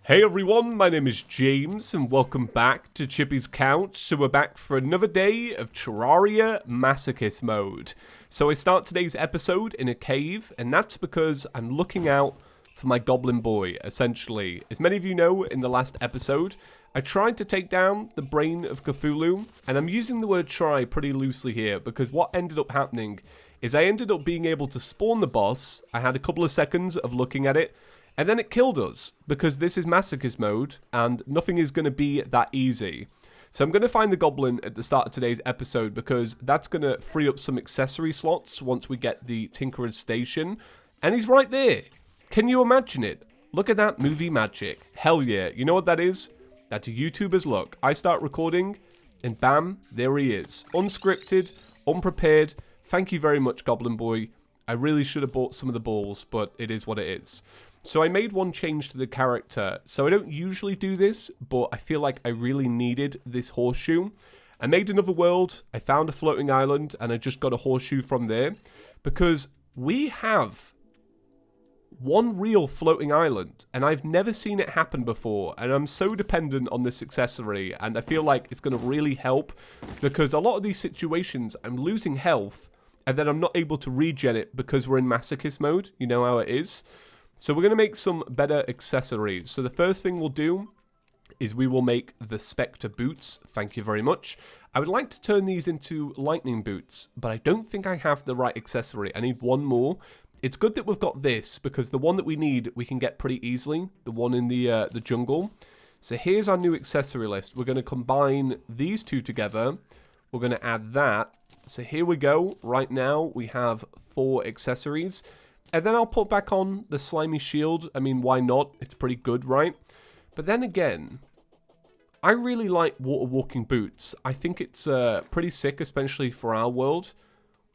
Hey everyone, my name is James and welcome back to ChippysCouch. So we're back for another day of Terraria masochist mode. So I start today's episode in a cave, and that's because I'm looking out for my goblin boy, essentially. As many of you know, in the last episode, I tried to take down the Brain of Cthulhu, and I'm using the word try pretty loosely here because what ended up happening is I ended up being able to spawn the boss. I had a couple of seconds of looking at it, and then it killed us, because this is masochist mode, and nothing is going to be that easy. So I'm going to find the goblin at the start of today's episode, because that's going to free up some accessory slots once we get the Tinkerer's Station. And he's right there. Can you imagine it? Look at that movie magic. Hell yeah. You know what that is? That's a YouTuber's look. I start recording, and bam, there he is. Unscripted, unprepared. Thank you very much, Goblin Boy. I really should have bought some of the balls, but it is what it is. So I made one change to the character. So I don't usually do this, but I feel like I really needed this horseshoe. I made another world, I found a floating island, and I just got a horseshoe from there. Because we have one real floating island, and I've never seen it happen before. And I'm so dependent on this accessory, and I feel like it's going to really help. Because a lot of these situations, I'm losing health, and then I'm not able to regen it because we're in masochist mode. You know how it is. So we're going to make some better accessories. So the first thing we'll do is we will make the Spectre boots. Thank you very much. I would like to turn these into lightning boots, but I don't think I have the right accessory. I need one more. It's good that we've got this, because the one that we need, we can get pretty easily. The one in the jungle. So here's our new accessory list. We're going to combine these two together. We're going to add that. So here we go. Right now we have 4 accessories. And then I'll put back on the slimy shield. I mean, why not? It's pretty good, right? But then again, I really like water walking boots. I think it's pretty sick, especially for our world.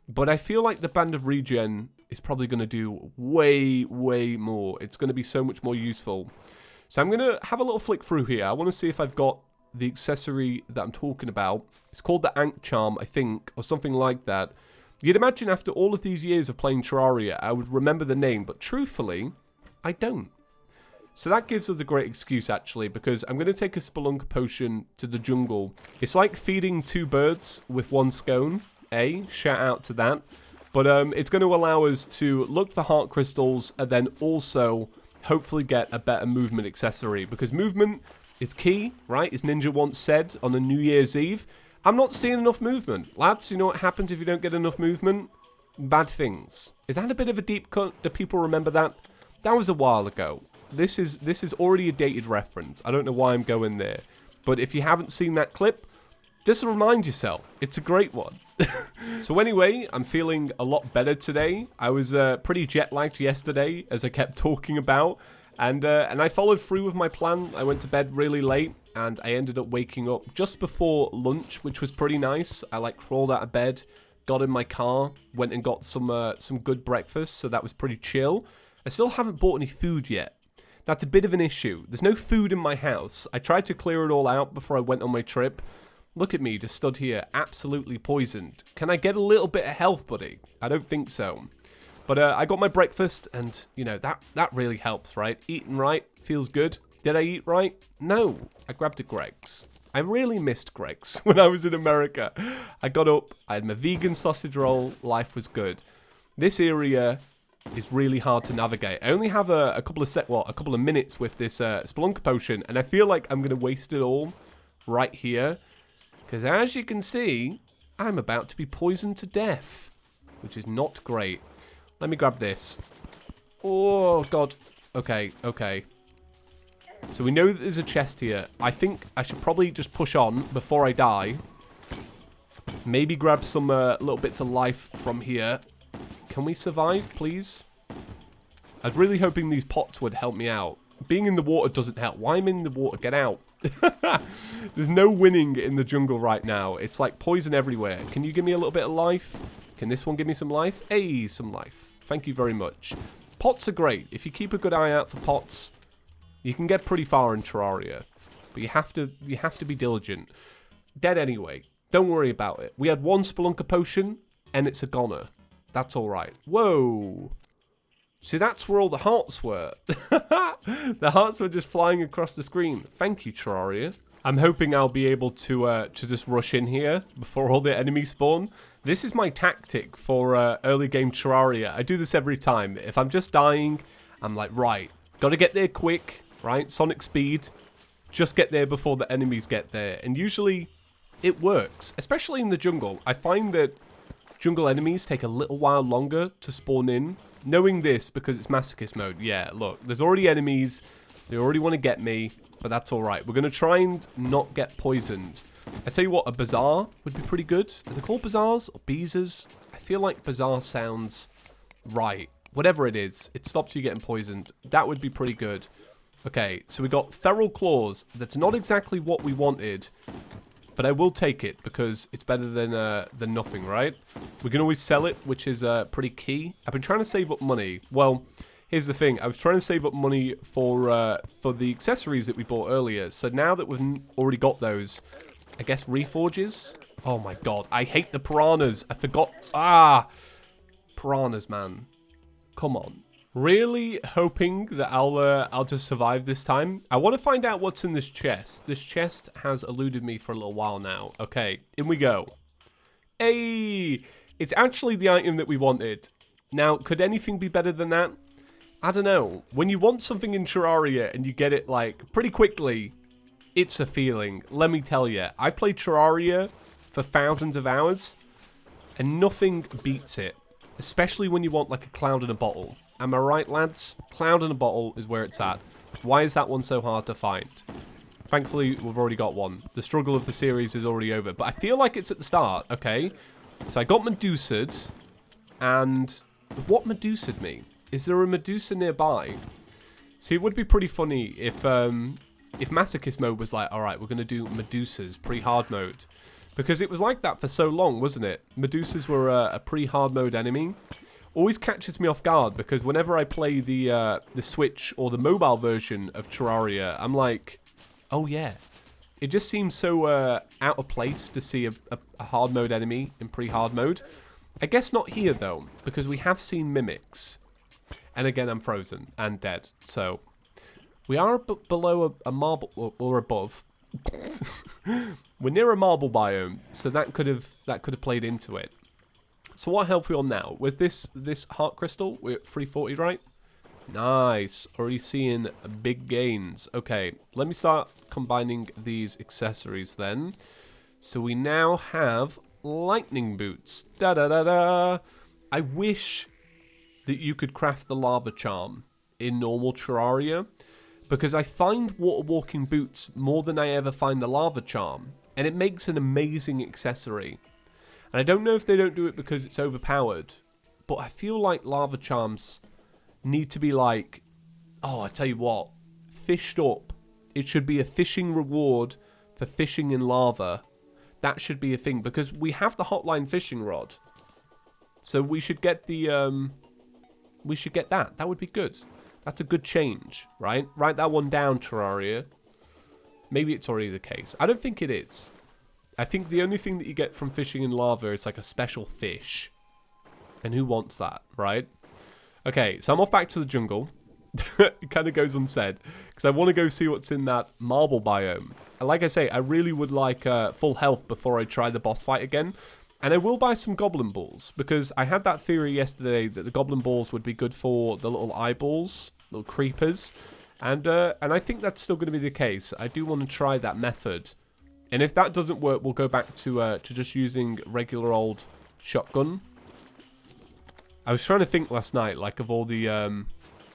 But I feel like the Band of Regen is probably going to do way, way more. It's going to be so much more useful. So I'm going to have a little flick through here. I want to see if I've got the accessory that I'm talking about. It's called the Ankh Charm, I think, or something like that. You'd imagine after all of these years of playing Terraria, I would remember the name, but truthfully, I don't. So that gives us a great excuse, actually, because I'm going to take a spelunker potion to the jungle. It's like feeding 2 birds with 1 scone, shout out to that. But it's going to allow us to look for heart crystals and then also hopefully get a better movement accessory, because movement is key, right? As Ninja once said on a New Year's Eve. I'm not seeing enough movement. Lads, you know what happens if you don't get enough movement? Bad things. Is that a bit of a deep cut? Do people remember that? That was a while ago. This is already a dated reference. I don't know why I'm going there. But if you haven't seen that clip, just remind yourself. It's a great one. So anyway, I'm feeling a lot better today. I was pretty jet-lagged yesterday, as I kept talking about. And I followed through with my plan. I went to bed really late, and I ended up waking up just before lunch, which was pretty nice. I crawled out of bed, got in my car, went and got some good breakfast, so that was pretty chill. I still haven't bought any food yet. That's a bit of an issue. There's no food in my house. I tried to clear it all out before I went on my trip. Look at me, just stood here, absolutely poisoned. Can I get a little bit of health, buddy? I don't think so. But I got my breakfast, and, you know, that really helps, right? Eating right feels good. Did I eat right? No. I grabbed a Greg's. I really missed Greg's when I was in America. I got up, I had my vegan sausage roll, life was good. This area is really hard to navigate. I only have a couple of minutes with this spelunker potion, and I feel like I'm going to waste it all right here. Because as you can see, I'm about to be poisoned to death, which is not great. Let me grab this. Oh, God. Okay. So we know that there's a chest here. I think I should probably just push on before I die. Maybe grab some little bits of life from here. Can we survive, please? I was really hoping these pots would help me out. Being in the water doesn't help. Why am I in the water? Get out. There's no winning in the jungle right now. It's like poison everywhere. Can you give me a little bit of life? Can this one give me some life? Hey, some life. Thank you very much. Pots are great. If you keep a good eye out for pots, you can get pretty far in Terraria. But you have to be diligent. Dead anyway. Don't worry about it. We had 1 spelunker potion, and it's a goner. That's alright. Whoa. See, that's where all the hearts were. The hearts were just flying across the screen. Thank you, Terraria. I'm hoping I'll be able to just rush in here before all the enemies spawn. This is my tactic for early game Terraria. I do this every time. If I'm just dying, I'm like, right, got to get there quick, right? Sonic speed. Just get there before the enemies get there. And usually it works, especially in the jungle. I find that jungle enemies take a little while longer to spawn in. Knowing this, because it's masochist mode, yeah, look, there's already enemies. They already want to get me, but that's all right. We're going to try and not get poisoned. I tell you what, a bazaar would be pretty good. Are they called bazaars or beezers? I feel like bazaar sounds right. Whatever it is, it stops you getting poisoned. That would be pretty good. Okay, so we got feral claws. That's not exactly what we wanted, but I will take it because it's better than nothing, right? We can always sell it, which is pretty key. I've been trying to save up money. Well, here's the thing. I was trying to save up money for the accessories that we bought earlier. So now that we've already got those, I guess reforges. Oh my god, I hate the piranhas. I forgot. Piranhas, man. Come on. Really hoping that I'll just survive this time. I want to find out what's in this chest. This chest has eluded me for a little while now. Okay, in we go. Hey, it's actually the item that we wanted. Now, could anything be better than that? I don't know. When you want something in Terraria and you get it like pretty quickly, it's a feeling. Let me tell you, I played Terraria for thousands of hours and nothing beats it. Especially when you want like a cloud in a bottle. Am I right, lads? Cloud in a bottle is where it's at. Why is that one so hard to find? Thankfully, we've already got one. The struggle of the series is already over. But I feel like it's at the start, okay? So I got Medusa'd. And what Medusa'd me? Is there a Medusa nearby? See, it would be pretty funny if Masochist mode was like, alright, we're going to do Medusas, pre-hard mode. Because it was like that for so long, wasn't it? Medusas were a pre-hard mode enemy. Always catches me off guard because whenever I play the Switch or the mobile version of Terraria, I'm like, oh yeah. It just seems so out of place to see a hard mode enemy in pre-hard mode. I guess not here though, because we have seen mimics. And again, I'm frozen and dead. So we are below a marble or above. We're near a marble biome, so that could have played into it. So what health are we on now? With this heart crystal, we're at 340, right? Nice. Already seeing big gains. Okay, let me start combining these accessories then. So we now have lightning boots. Da-da-da-da. I wish that you could craft the lava charm in normal Terraria, because I find water walking boots more than I ever find the lava charm, and it makes an amazing accessory. And I don't know if they don't do it because it's overpowered, but I feel like lava charms need to be like, oh, I tell you what, fished up. It should be a fishing reward for fishing in lava. That should be a thing, because we have the hotline fishing rod. So we should get the, we should get that. That would be good. That's a good change, right? Write that one down, Terraria. Maybe it's already the case. I don't think it is. I think the only thing that you get from fishing in lava is like a special fish. And who wants that, right? Okay, so I'm off back to the jungle. It kind of goes unsaid, because I want to go see what's in that marble biome. And like I say, I really would like full health before I try the boss fight again. And I will buy some goblin balls, because I had that theory yesterday that the goblin balls would be good for the little eyeballs, little creepers. And I think that's still going to be the case. I do want to try that method. And if that doesn't work, we'll go back to just using regular old shotgun. I was trying to think last night, like, of all the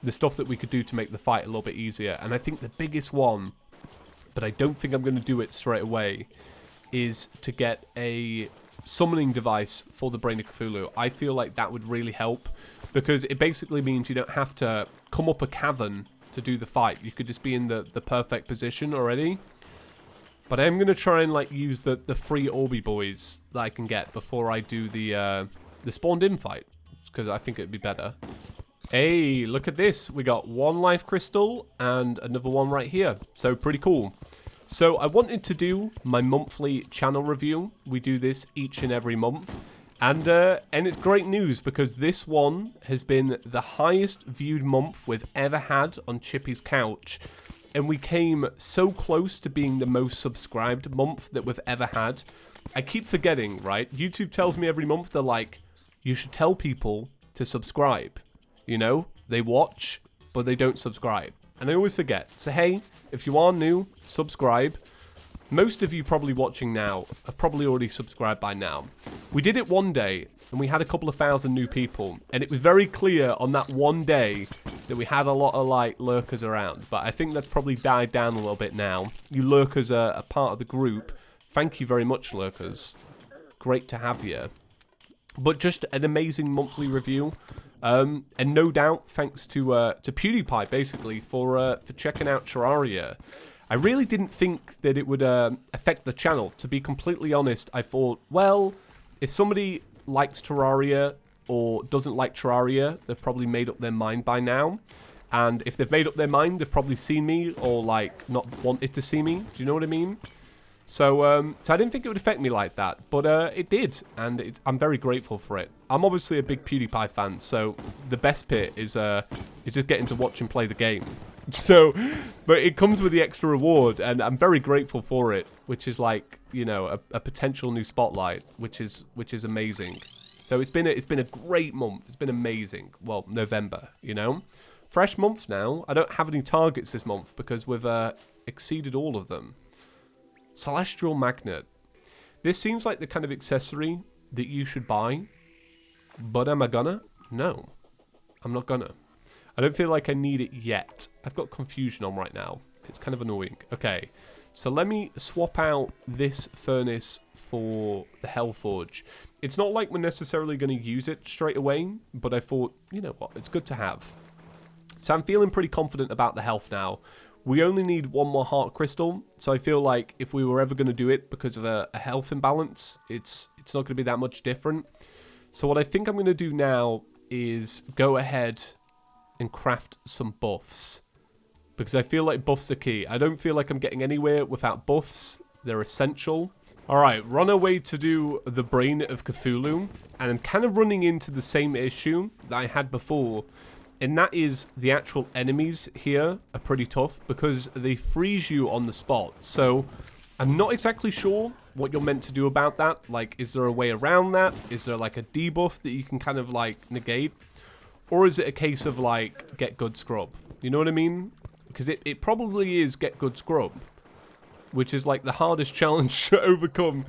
stuff that we could do to make the fight a little bit easier. And I think the biggest one, but I don't think I'm going to do it straight away, is to get a summoning device for the Brain of Cthulhu. I feel like that would really help, because it basically means you don't have to come up a cavern to do the fight. You could just be in the perfect position already. But I'm going to try and like use the free Orby boys that I can get before I do the spawned in fight, because I think it'd be better. Hey, look at this. We got one life crystal and another one right here. So pretty cool. So I wanted to do my monthly channel review. We do this each and every month. And it's great news because this one has been the highest viewed month we've ever had on ChippysCouch. And we came so close to being the most subscribed month that we've ever had. I keep forgetting, right? YouTube tells me every month, they're like, you should tell people to subscribe. You know, they watch, but they don't subscribe. And I always forget. So hey, if you are new, subscribe. Most of you probably watching now have probably already subscribed by now. We did it one day, and we had a couple of thousand new people. And it was very clear on that one day that we had a lot of, like, lurkers around. But I think that's probably died down a little bit now. You lurkers are a part of the group. Thank you very much, lurkers. Great to have you. But just an amazing monthly review. And no doubt, thanks to PewDiePie, basically, for checking out Terraria. I really didn't think that it would affect the channel. To be completely honest, I thought, well, if somebody likes Terraria or doesn't like Terraria, they've probably made up their mind by now. And if they've made up their mind, they've probably seen me or, like, not wanted to see me. Do you know what I mean? So I didn't think it would affect me like that, but it did, and I'm very grateful for it. I'm obviously a big PewDiePie fan, so the best bit is just getting to watch him play the game. So, but it comes with the extra reward, and I'm very grateful for it, which is like, you know, a potential new spotlight, which is amazing. So it's been a great month. It's been amazing. Well, November, you know, fresh month now. I don't have any targets this month because we've exceeded all of them. Celestial Magnet. This seems like the kind of accessory that you should buy. But am I gonna? No. I'm not gonna. I don't feel like I need it yet. I've got confusion on right now. It's kind of annoying. Okay. So let me swap out this furnace for the Hellforge. It's not like we're necessarily going to use it straight away. But I thought, you know what? It's good to have. So I'm feeling pretty confident about the health now. We only need one more heart crystal, so I feel like if we were ever going to do it because of a health imbalance, it's not going to be that much different. So what I think I'm going to do now is go ahead and craft some buffs, because I feel like buffs are key. I don't feel like I'm getting anywhere without buffs. They're essential. Alright, we're on our way to do the Brain of Cthulhu, and I'm kind of running into the same issue that I had before. And that is the actual enemies here are pretty tough because they freeze you on the spot. So I'm not exactly sure what you're meant to do about that. Like, is there a way around that? Is there like a debuff that you can kind of like negate? Or is it a case of like get good scrub? You know what I mean? Because it probably is get good scrub, which is like the hardest challenge to overcome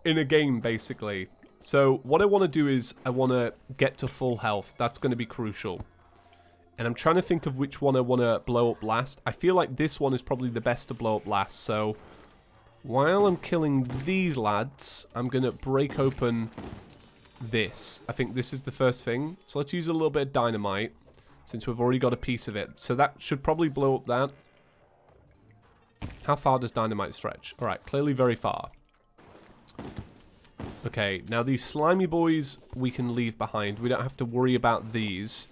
in a game basically. So what I want to do is I want to get to full health. That's going to be crucial. And I'm trying to think of which one I want to blow up last. I feel like this one is probably the best to blow up last. So while I'm killing these lads, I'm going to break open this. I think this is the first thing. So let's use a little bit of dynamite since we've already got a piece of it. So that should probably blow up that. How far does dynamite stretch? All right, clearly very far. Okay, now these slimy boys we can leave behind. We don't have to worry about these.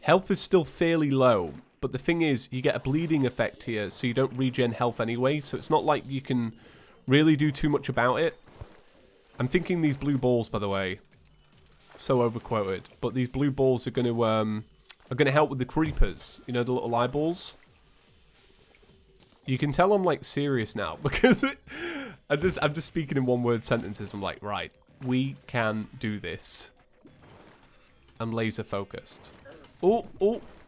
Health is still fairly low, but the thing is, you get a bleeding effect here, so you don't regen health anyway, so it's not like you can really do too much about it. I'm thinking these blue balls, by the way, so overquoted, but these blue balls are going to help with the creepers, you know, the little eyeballs. You can tell I'm like serious now because I'm just speaking in one-word sentences. I'm like, right, we can do this. I'm laser focused. Oh,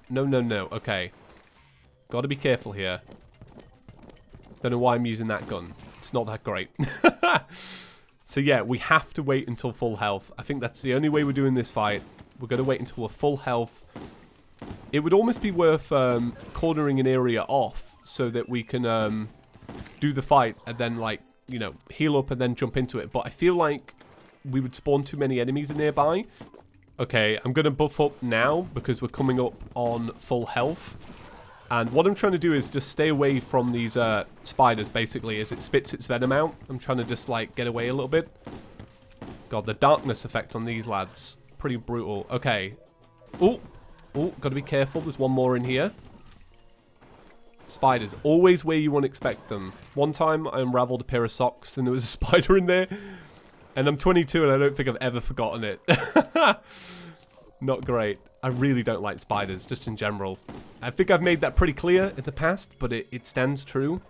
no. Okay. Gotta be careful here. Don't know why I'm using that gun. It's not that great. So yeah, we have to wait until full health. I think that's the only way we're doing this fight. We're gonna wait until we're full health. It would almost be worth cornering an area off so that we can do the fight and then, like, you know, heal up and then jump into it. But I feel like we would spawn too many enemies nearby. Okay, I'm going to buff up now because we're coming up on full health. And what I'm trying to do is just stay away from these spiders, basically, as it spits its venom out. I'm trying to just, like, get away a little bit. God, the darkness effect on these lads. Pretty brutal. Okay. Oh, got to be careful. There's one more in here. Spiders. Always where you wouldn't expect them. One time, I unraveled a pair of socks and there was a spider in there. And I'm 22 and I don't think I've ever forgotten it. Not great. I really don't like spiders, just in general. I think I've made that pretty clear in the past, but it stands true.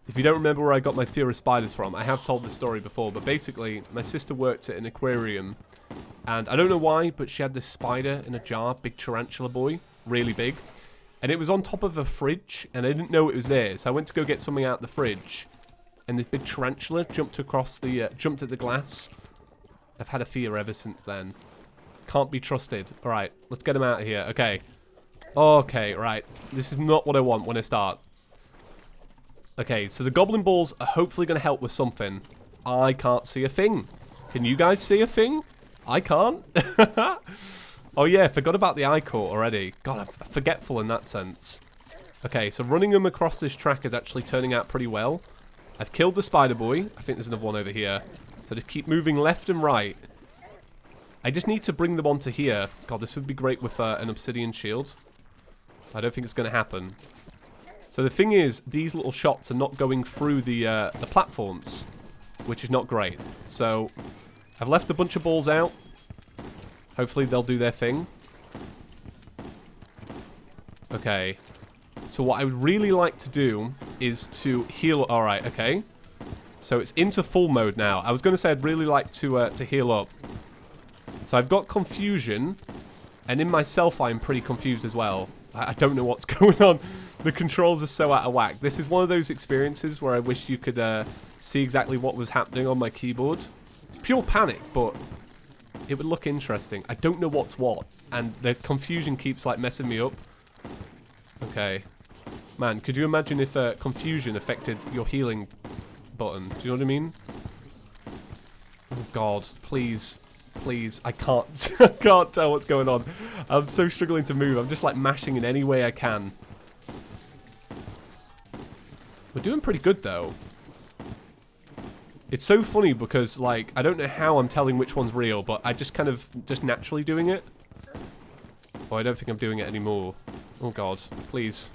If you don't remember where I got my fear of spiders from, I have told this story before, but basically, my sister worked at an aquarium, and I don't know why, but she had this spider in a jar, big tarantula boy, really big, and it was on top of a fridge, and I didn't know it was there, so I went to go get something out the fridge, and this big tarantula jumped across the, jumped at the glass. I've had a fear ever since then. Can't be trusted. Alright, let's get him out of here. Okay. Okay, right. This is not what I want when I start. Okay, so the goblin balls are hopefully going to help with something. I can't see a thing. Can you guys see a thing? I can't. Oh yeah, forgot about the eye court already. God, I'm forgetful in that sense. Okay, so running them across this track is actually turning out pretty well. I've killed the spider boy. I think there's another one over here. So just keep moving left and right. I just need to bring them onto here. God, this would be great with an obsidian shield. I don't think it's going to happen. So the thing is, these little shots are not going through the platforms, which is not great. So I've left a bunch of balls out. Hopefully they'll do their thing. Okay. So what I would really like to do is to heal. All right, okay. So it's into full mode now. I was going to say I'd really like to heal up. So I've got confusion, and in myself I'm pretty confused as well. I don't know what's going on. The controls are so out of whack. This is one of those experiences where I wish you could see exactly what was happening on my keyboard. It's pure panic, but it would look interesting. I don't know what's what, and the confusion keeps like messing me up. Okay. Man, could you imagine if confusion affected your healing button? Do you know what I mean? Oh God, please. Please, I can't I can't tell what's going on. I'm so struggling to move. I'm just like mashing in any way I can. We're doing pretty good though. It's so funny because like I don't know how I'm telling which one's real, but I just kind of just naturally doing it. Oh, I don't think I'm doing it anymore. Oh God, please.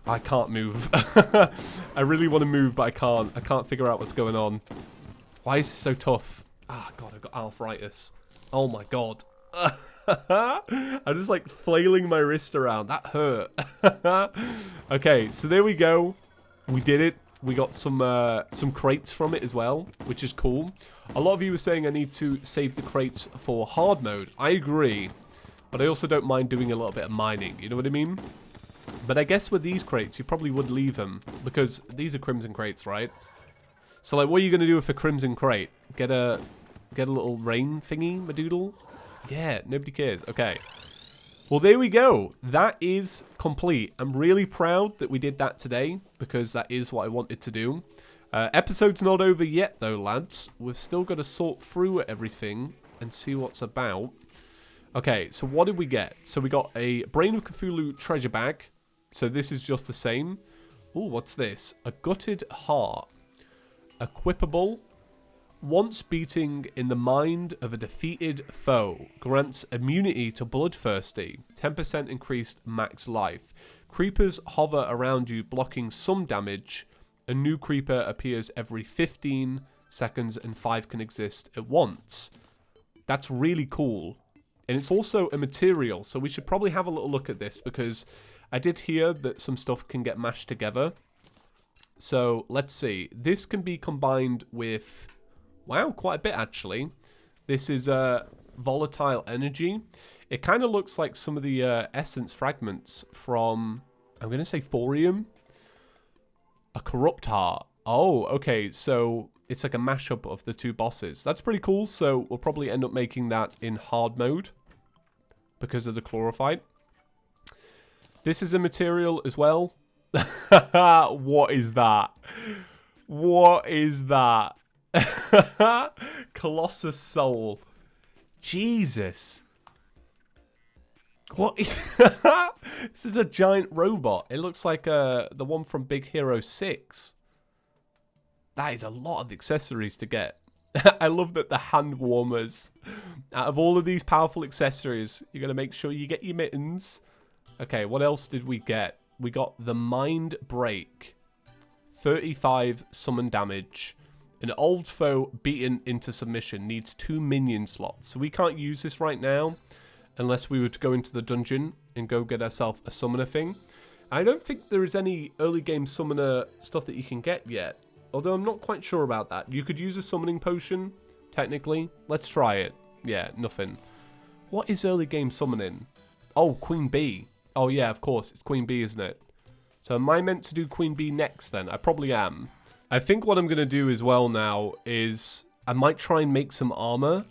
I can't move. I really want to move, but I can't. I can't figure out what's going on. Why is this so tough? Ah, God, I've got arthritis. Oh, my God. I'm just, like, flailing my wrist around. That hurt. Okay, so there we go. We did it. We got some crates from it as well, which is cool. A lot of you were saying I need to save the crates for hard mode. I agree, but I also don't mind doing a little bit of mining. You know what I mean? But I guess with these crates, you probably would leave them, because these are crimson crates, right? So, like, what are you going to do with a crimson crate? Get a little rain thingy, madoodle? Yeah, nobody cares. Okay. Well, there we go. That is complete. I'm really proud that we did that today, because that is what I wanted to do. Episode's not over yet, though, lads. We've still got to sort through everything and see what's about. Okay, so what did we get? So we got a Brain of Cthulhu treasure bag. So this is just the same. Ooh, what's this? A gutted heart. Equipable. Once beating in the mind of a defeated foe. Grants immunity to bloodthirsty. 10% increased max life. Creepers hover around you, blocking some damage. A new creeper appears every 15 seconds and 5 can exist at once. That's really cool. And it's also a material, so we should probably have a little look at this, because I did hear that some stuff can get mashed together. So, let's see. This can be combined with... Wow, quite a bit, actually. This is volatile energy. It kind of looks like some of the essence fragments from... I'm going to say thorium. A corrupt heart. Oh, okay, so it's like a mashup of the two bosses. That's pretty cool, so we'll probably end up making that in hard mode because of the chlorophyte. This is a material as well. What is that? What is that? Colossus soul. Jesus. What is... This is a giant robot. It looks like the one from Big Hero 6. That is a lot of accessories to get. I love that the hand warmers. Out of all of these powerful accessories, you're going to make sure you get your mittens. Okay, what else did we get? We got the Mind Break. 35 summon damage. An old foe beaten into submission needs 2 minion slots. So we can't use this right now unless we were to go into the dungeon and go get ourselves a summoner thing. I don't think there is any early game summoner stuff that you can get yet. Although I'm not quite sure about that. You could use a summoning potion, technically. Let's try it. Yeah, nothing. What is early game summoning? Oh, Queen Bee. Oh yeah, of course. It's Queen Bee, isn't it? So am I meant to do Queen Bee next then? I probably am. I think what I'm going to do as well now is I might try and make some armor.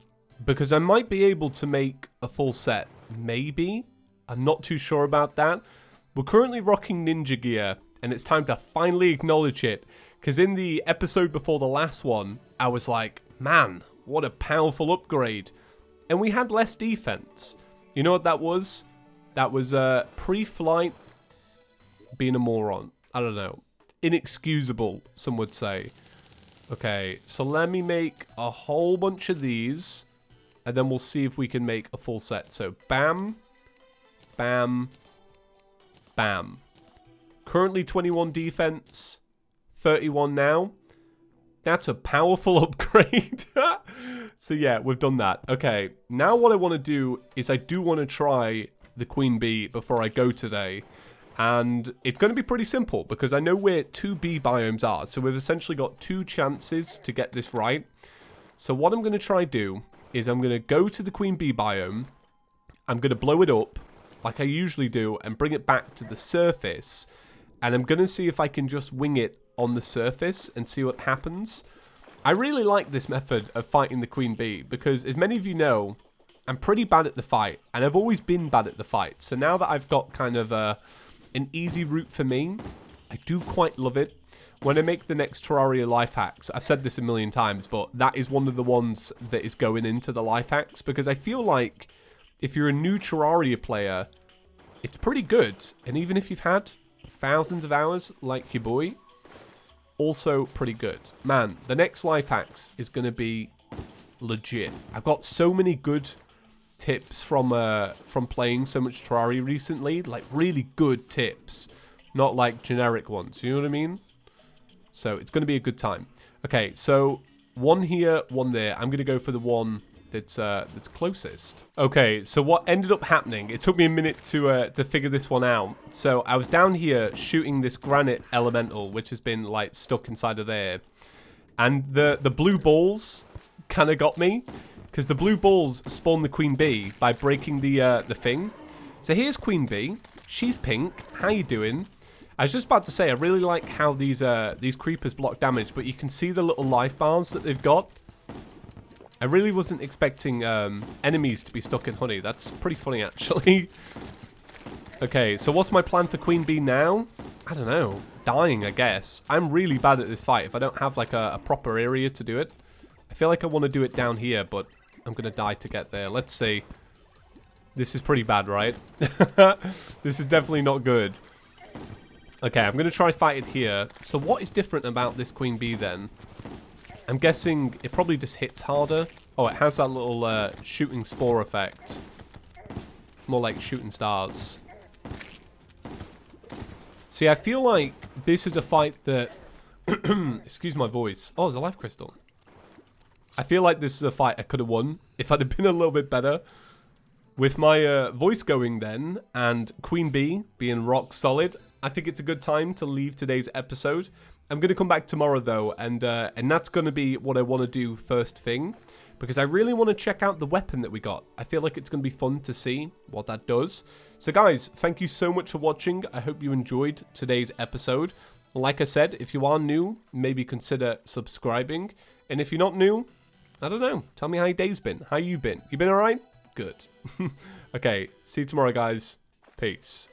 Because I might be able to make a full set. Maybe. I'm not too sure about that. We're currently rocking ninja gear. And it's time to finally acknowledge it. Because in the episode before the last one, I was like, man, what a powerful upgrade. And we had less defense. You know what that was? That was pre-flight being a moron. I don't know. Inexcusable, some would say. Okay, so let me make a whole bunch of these. And then we'll see if we can make a full set. So, bam, bam, bam. Currently 21 defense, 31 now. That's a powerful upgrade. So yeah, we've done that. Okay, now what I want to do is I do want to try the Queen Bee before I go today. And it's going to be pretty simple because I know where 2 bee biomes are. So we've essentially got 2 chances to get this right. So what I'm going to try do is I'm going to go to the Queen Bee biome. I'm going to blow it up like I usually do and bring it back to the surface. And I'm going to see if I can just wing it on the surface and see what happens. I really like this method of fighting the Queen Bee because, as many of you know, I'm pretty bad at the fight. And I've always been bad at the fight. So now that I've got kind of an easy route for me, I do quite love it. When I make the next Terraria life hacks, I've said this a million times, but that is one of the ones that is going into the life hacks. Because I feel like if you're a new Terraria player, it's pretty good. And even if you've had thousands of hours like your boy, also pretty good. Man, the next life hacks is going to be legit. I've got so many good tips from playing so much Terraria recently. Like really good tips. Not like generic ones. You know what I mean? So it's going to be a good time. Okay, so one here, one there. I'm going to go for the one that's closest. Okay, so what ended up happening, it took me a minute to figure this one out. So I was down here shooting this granite elemental, which has been like stuck inside of there. And the blue balls kind of got me. Because the blue balls spawn the Queen Bee by breaking the thing. So here's Queen Bee. She's pink. How you doing? I was just about to say, I really like how these creepers block damage, but you can see the little life bars that they've got. I really wasn't expecting enemies to be stuck in honey. That's pretty funny, actually. Okay, so what's my plan for Queen Bee now? I don't know. Dying, I guess. I'm really bad at this fight if I don't have like a proper area to do it. I feel like I want to do it down here, but I'm going to die to get there. Let's see. This is pretty bad, right? This is definitely not good. Okay, I'm going to try fight it here. So what is different about this Queen Bee then? I'm guessing it probably just hits harder. Oh, it has that little shooting spore effect. More like shooting stars. See, I feel like this is a fight that... Excuse my voice. Oh, there's a life crystal. I feel like this is a fight I could have won if I'd have been a little bit better. With my voice going then, and Queen Bee being rock solid, I think it's a good time to leave today's episode. I'm going to come back tomorrow though, and that's going to be what I want to do first thing. Because I really want to check out the weapon that we got. I feel like it's going to be fun to see what that does. So guys, thank you so much for watching. I hope you enjoyed today's episode. Like I said, if you are new, maybe consider subscribing. And if you're not new, I don't know. Tell me how your day's been. How you been? You been alright? Good. Okay, see you tomorrow, guys. Peace.